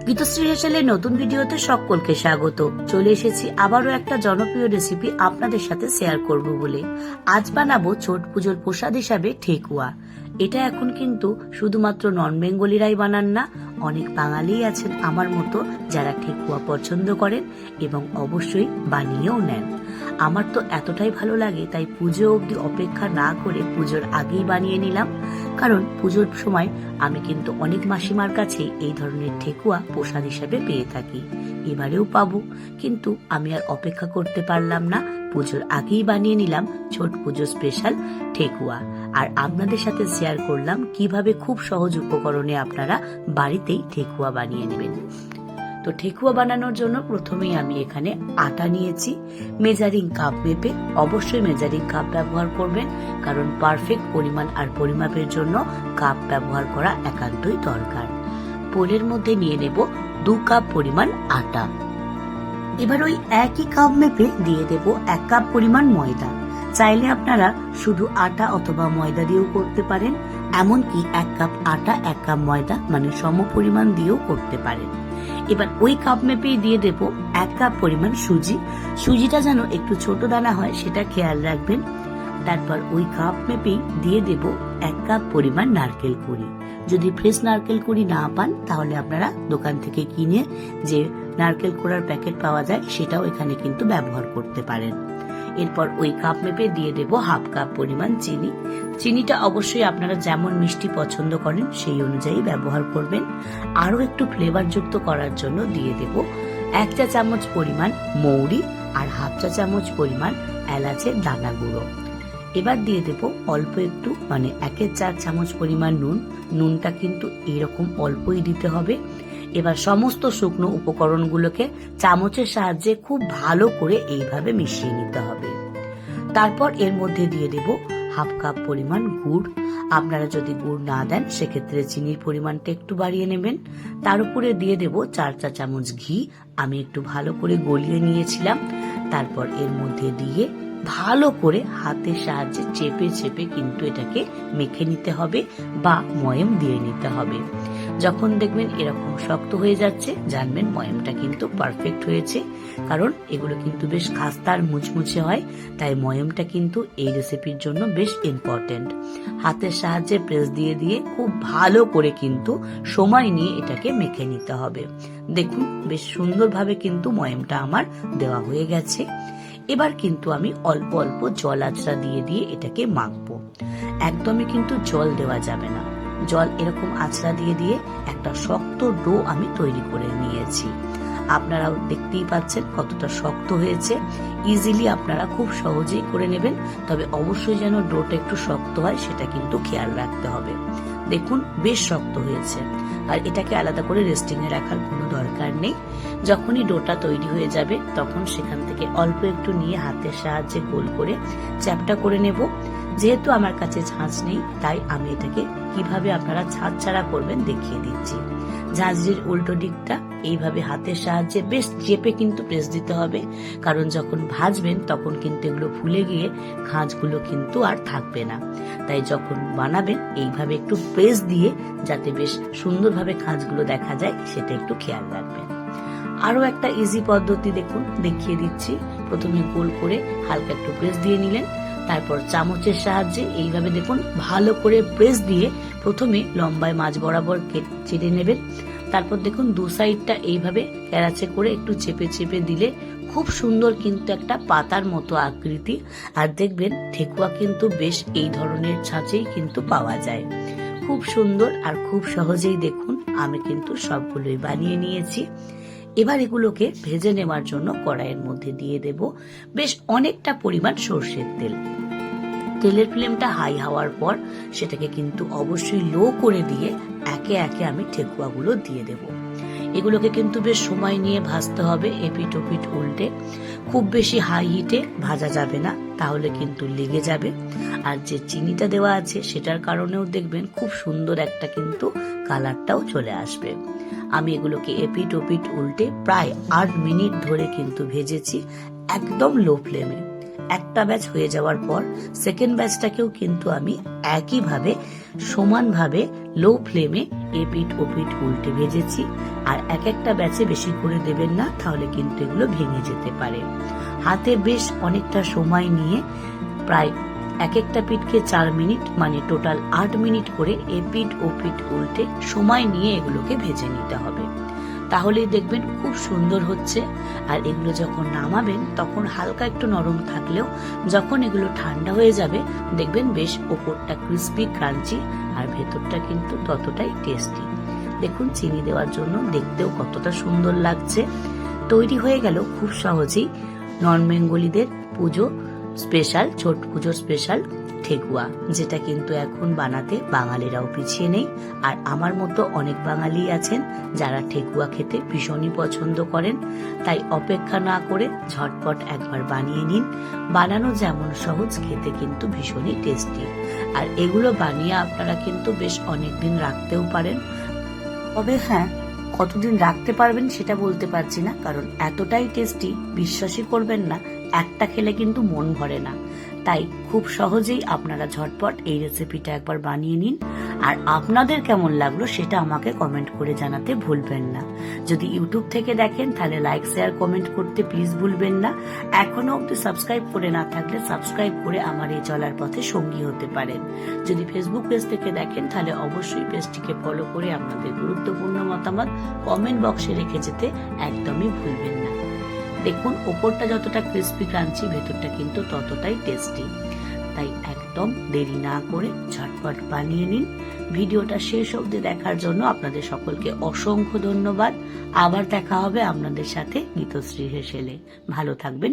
গীতশ্রী হেসেলের নতুন ভিডিওতে সকলকে স্বাগত। চলে এসেছি আবারও একটা জনপ্রিয় রেসিপি আপনাদের সাথে শেয়ার করব বলে। আজ বানাবো ছট পুজোর প্রসাদ হিসাবে ঠেকুয়া। এটা এখন কিন্তু শুধুমাত্র নন বেঙ্গলিরাই বানান না, অনেক বাঙালি আছেন আমার মতো যারা ঠেকুয়া পছন্দ করেন এবং অবশ্যই বানিয়েও নেন। আমার তো এতটাই ভালো লাগে, তাই পুজো অবধি অপেক্ষা না করে পুজোর আগেই বানিয়ে নিলাম। কারণ পুজোর সময় আমি কিন্তু অনেক মাসিমার কাছে এই ধরনের ঠেকুয়া প্রসাদ হিসেবে পেয়ে থাকি, এবারেও পাবো। কিন্তু আমি আর অপেক্ষা করতে পারলাম না, পুজোর আগেই বানিয়ে নিলাম ছট পুজো স্পেশাল ঠেকুয়া। আর আপনাদের সাথে শেয়ার করলাম কিভাবে খুব সহজ উপকরণে আপনারা বাড়িতেই ঠেকুয়া বানিয়ে নেবেন। তো ঠেকুয়া বানানোর জন্য প্রথমেই আমি এখানে আটা নিয়েছি মেজারিং কাপ মেপে। অবশ্যই মেজারিং কাপ ব্যবহার করবেন, কারণ পারফেক্ট পরিমাণ আর পরিমাপের জন্য কাপ ব্যবহার করা একান্তই দরকার। পোলের মধ্যে নিয়ে নেব 2 কাপ পরিমাণ আটা। এবার ওই একই কাপ মেপে দিয়ে দেব 1 কাপ পরিমাণ ময়দা। চাইলে আপনারা শুধু আটা অথবা ময়দা দিয়েও করতে পারেন, এমনকি 1 কাপ আটা 1 কাপ ময়দা মানে সম পরিমাণ দিয়েও করতে পারেন। এবার ওই কাপ মেপেই দিয়ে দেব 1 কাপ পরিমাণ সুজি। সুজিটা যেন একটু ছোট দানা হয় সেটা খেয়াল রাখবেন। তারপর ওই কাপ মেপেই দিয়ে দেব 1 কাপ পরিমাণ নারকেল কুড়ি। যদি ফ্রেশ নারকেল কুড়ি না পান তাহলে আপনারা দোকান থেকে কিনে যে নারকেল কোড়ার প্যাকেট পাওয়া যায় সেটাও এখানে কিন্তু ব্যবহার করতে পারেন। এরপর ওই কাপ মেপে দিয়ে দেব 1/2 কাপ পরিমাণ চিনি। চিনিটা অবশ্যই আপনারা যেমন মিষ্টি পছন্দ করেন সেই অনুযায়ী ব্যবহার করবেন। আরো একটু ফ্লেভার যুক্ত করার জন্য দিয়ে দেব 1 চা চামচ পরিমাণ মৌরি আর 1/2 চা চামচ পরিমাণ এলাচের দানা গুঁড়ো। এবার দিয়ে দেব অল্প একটু মানে 1/4 চামচ পরিমাণ নুন। নুনটা কিন্তু এইরকম অল্পই দিতে হবে। এবার সমস্ত শুকনো উপকরণগুলোকে চামচের সাহায্যে খুব ভালো করে এইভাবে মিশিয়ে নিতে হবে। তারপর এর মধ্যে দিয়ে দেব 1/2 কাপ পরিমাণ গুড়। আপনারা যদি গুড় না দেন সেক্ষেত্রে চিনির পরিমাণটা একটু বাড়িয়ে নেবেন। তার উপরে দিয়ে দেব 4 চা চামচ ঘি। আমি একটু ভালো করে গলিয়ে নিয়েছিলাম। তারপর এর মধ্যে দিয়ে ভালো করে হাতের সাহায্যে চেপে চেপে কিন্তু এটাকে মেখে নিতে হবে বা ময়ম দিয়ে নিতে হবে। যখন দেখবেন এরকম শক্ত হয়ে যাচ্ছে জানবেন ময়মটা কিন্তু পারফেক্ট হয়েছে, কারণ এগুলো কিন্তু বেশ খাস্তা আর মুচমুচে হয়, তাই ময়মটা কিন্তু এই রেসিপির জন্য বেশ ইম্পর্টেন্ট। হাতের সাহায্যে প্রেস দিয়ে দিয়ে খুব ভালো করে কিন্তু সময় নিয়ে এটাকে মেখে নিতে হবে। দেখুন বেশ সুন্দরভাবে কিন্তু ময়মটা আমার দেওয়া হয়ে গেছে। এবার কিন্তু আমি অল্প অল্প জল আঁচড়া দিয়ে দিয়ে এটাকে মাখবো। একদমই কিন্তু জল দেওয়া যাবে না। জল এরকম আঁচড়া দিয়ে দিয়ে একটা শক্ত ডো আমি তৈরি করে নিয়েছি। আপনারাও দেখতেই পাচ্ছেন কতটা শক্ত হয়েছে। ইজিলি আপনারা খুব সহজেই করে নেবেন, তবে অবশ্যই যেন ডোটা একটু শক্ত হয় সেটা কিন্তু খেয়াল রাখতে হবে। দেখুন বেশ শক্ত হয়েছে, আর এটাকে আলাদা করে রেস্টিং এ রাখার কোনো দরকার নেই। যখনই ডোটা তৈরি হয়ে যাবে তখন সেখান থেকে অল্প একটু নিয়ে হাতের সাহায্যে গোল করে চ্যাপটা করে নেব। যেহেতু আমার কাছে ছাঁচ নেই তাই আমি এটাকে কিভাবে আপনারা ছাঁচ ছাড়া করবেন দেখিয়ে দিচ্ছি। ঝাঁঝরির উল্টো দিকটা এইভাবে হাতের সাহায্যে বেশ চেপে কিন্তু প্রেস দিতে হবে, কারণ যখন ভাজবেন তখন কিন্তু এগুলো ফুলে গিয়ে খাঁজগুলো কিন্তু আর থাকবে না। তাই যখন বানাবেন এইভাবে একটু প্রেস দিয়ে যাতে বেশ সুন্দরভাবে খাঁজগুলো দেখা যায় সেটা একটু খেয়াল রাখবেন। আরো একটা ইজি পদ্ধতি দেখুন দেখিয়ে দিচ্ছি। প্রথমে গোল করে হালকা একটু প্রেস দিয়ে নিলেন, তারপর চামচের সাহায্যে এইভাবে দেখুন ভালো করে প্রেস দিয়ে প্রথমে লম্বায় মাঝ বরাবর চেড়ে নেবেন। তারপর দেখুন দু সাইডটা এইভাবে ক্যারাচে করে একটু চেপে চেপে দিলে খুব সুন্দর কিন্তু একটা পাতার মতো আকৃতি। আর দেখবেন ঠেকুয়া কিন্তু বেশ এই ধরনের ছাঁচেই কিন্তু পাওয়া যায়। খুব সুন্দর আর খুব সহজেই দেখুন আমি কিন্তু সবগুলোই বানিয়ে নিয়েছি। এবার এগুলোকে ভেজে নেওয়ার জন্য কড়াইয়ের মধ্যে দিয়ে দেব বেশ অনেকটা পরিমাণ সর্ষের তেল। তেলের ফ্লেমটা হাই হওয়ার পর সেটাকে কিন্তু অবশ্যই লো করে দিয়ে একে একে আমি ঠেকুয়াগুলো দিয়ে দেব। এগুলোকে কিন্তু বেশ সময় নিয়ে ভাজতে হবে, এপিট ওপিট উল্টে। খুব বেশি হাই হিটে ভাজা যাবে না, তাহলে কিন্তু লেগে যাবে। আর যে চিনিটা দেওয়া আছে সেটার কারণেও দেখবেন খুব সুন্দর একটা কিন্তু কালারটাও চলে আসবে। আমি এগুলোকে এপিট ওপিট উল্টে প্রায় 8 মিনিট ধরে কিন্তু ভেজেছি একদম লো ফ্লেমে। একটা ব্যাচ হয়ে যাওয়ার পর সেকেন্ড ব্যাচটাকেও কিন্তু আমি একইভাবে সমানভাবে লো ফ্লেমে এপিঠ ওপিঠ উল্টে ভেজেছি। আর এক একটা ব্যাচে বেশি করে দেবেন না, তাহলে কিন্তু এগুলো ভেঙে যেতে পারে। হাতে বেশ অনেকটা সময় নিয়ে প্রায় এক একটা পিঠকে 4 মিনিট মানে টোটাল 8 মিনিট করে এপিঠ ওপিঠ উল্টে সময় নিয়ে এগুলোকে ভেজে নিতে হবে। তাহলেই দেখবেন খুব সুন্দর হচ্ছে। আর এগুলো যখন নামাবেন তখন হালকা একটু নরম থাকলেও যখন এগুলো ঠান্ডা হয়ে যাবে দেখবেন বেশ ওপরটা ক্রিস্পি ক্রাঞ্চি আর ভেতরটা কিন্তু ততটাই টেস্টি। দেখুন চিনি দেওয়ার জন্য দেখতেও কতটা সুন্দর লাগছে। তৈরি হয়ে গেল খুব সহজেই নন বেঙ্গলিদের পুজো স্পেশাল, ছট পুজোর স্পেশাল ঠেকুয়া, যেটা কিন্তু এখন বানাতে বাঙালিরাও পিছিয়ে নেই। আর আমার মতো অনেক বাঙালি আছেন যারা ঠেকুয়া খেতে ভীষণই পছন্দ করেন। তাই অপেক্ষা না করে ঝটপট একবার বানিয়ে নিন। বানানো যেমন সহজ, খেতে কিন্তু ভীষণই টেস্টি। আর এগুলো বানিয়ে আপনারা কিন্তু বেশ অনেকদিন রাখতেও পারেন। তবে হ্যাঁ, কতদিন রাখতে পারবেন সেটা বলতে পারছি না, কারণ এতটাই টেস্টি বিশ্বাসই করবেন না, একটা খেলে কিন্তু মন ভরে না। তাই খুব সহজেই আপনারা ঝটপট এই রেসিপিটা একবার বানিয়ে নিন। আর আপনাদের কেমন লাগলো সেটা আমাকে কমেন্ট করে জানাতে ভুলবেন না। যদি ইউটিউব থেকে দেখেন তাহলে লাইক শেয়ার কমেন্ট করতে প্লিজ ভুলবেন না। এখনো অব্দি সাবস্ক্রাইব করে না থাকলে সাবস্ক্রাইব করে আমার এই চলার পথে সঙ্গী হতে পারেন। যদি ফেসবুক পেজ থেকে দেখেন তাহলে অবশ্যই পেজটিকে ফলো করে আপনাদের গুরুত্বপূর্ণ মতামত কমেন্ট বক্সে রেখে যেতে একদমই ভুলবেন না। দেখুন ওপরটা যতটা ক্রিস্পি ক্রাঞ্চি, ভেতরটা কিন্তু ততটাই টেস্টি। তাই একদম দেরি না করে ঝটপট বানিয়ে নিন। ভিডিওটা শেষ অবধি দেখার জন্য আপনাদের সকলকে অসংখ্য ধন্যবাদ। আবার দেখা হবে আপনাদের সাথে গীতশ্রী হেসেলে। ভালো থাকবেন।